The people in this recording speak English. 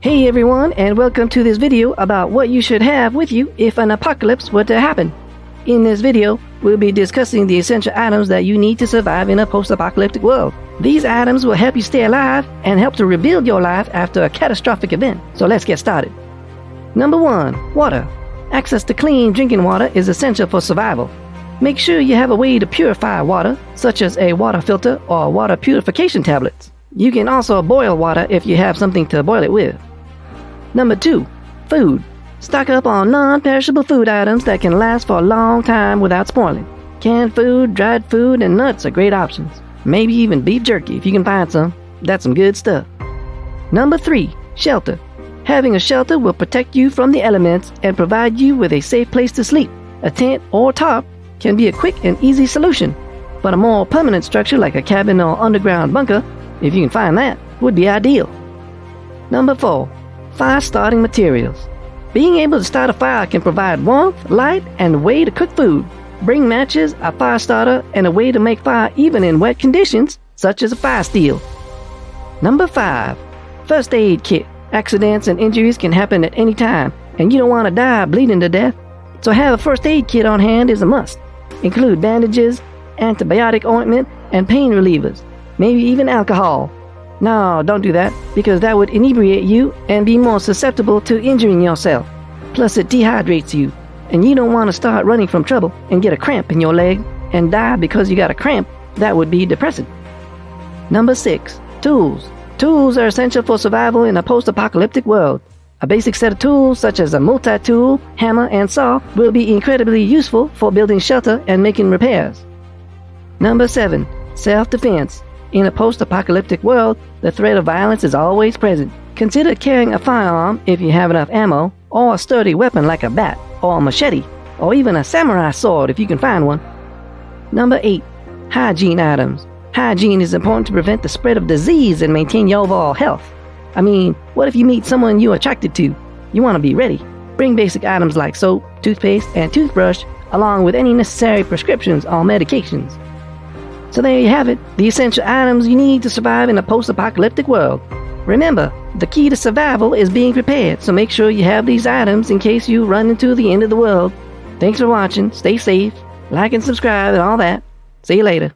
Hey everyone, and welcome to this video about what you should have with you if an apocalypse were to happen. In this video, we'll be discussing the essential items that you need to survive in a post-apocalyptic world. These items will help you stay alive and help to rebuild your life after a catastrophic event. So let's get started. Number 1. Water. Access to clean drinking water is essential for survival. Make sure you have a way to purify water, such as a water filter or water purification tablets. You can also boil water if you have something to boil it with. Number 2. Food. Stock up on non-perishable food items that can last for a long time without spoiling. Canned food, dried food, and nuts are great options. Maybe even beef jerky if you can find some. That's some good stuff. Number 3. Shelter. Having a shelter will protect you from the elements and provide you with a safe place to sleep. A tent or tarp can be a quick and easy solution, but a more permanent structure like a cabin or underground bunker, if you can find that, would be ideal. Number 4. Fire starting materials. Being able to start a fire can provide warmth, light, and a way to cook food. Bring matches, a fire starter, and a way to make fire even in wet conditions, such as a fire steel. Number 5. First aid kit. Accidents and injuries can happen at any time, and you don't want to die bleeding to death. So have a first aid kit on hand is a must. Include bandages, antibiotic ointment, and pain relievers. Maybe even alcohol. No, don't do that, because that would inebriate you and be more susceptible to injuring yourself. Plus it dehydrates you, and you don't want to start running from trouble and get a cramp in your leg and die because you got a cramp. That would be depressing. Number 6. Tools. Tools are essential for survival in a post-apocalyptic world. A basic set of tools such as a multi-tool, hammer, and saw will be incredibly useful for building shelter and making repairs. Number 7. Self-defense. In a post-apocalyptic world, the threat of violence is always present. Consider carrying a firearm if you have enough ammo, or a sturdy weapon like a bat, or a machete, or even a samurai sword if you can find one. Number 8. Hygiene items. Hygiene is important to prevent the spread of disease and maintain your overall health. I mean, what if you meet someone you're attracted to? You want to be ready. Bring basic items like soap, toothpaste, and toothbrush, along with any necessary prescriptions or medications. So there you have it, the essential items you need to survive in a post-apocalyptic world. Remember, the key to survival is being prepared, so make sure you have these items in case you run into the end of the world. Thanks for watching, stay safe, like and subscribe and all that. See you later.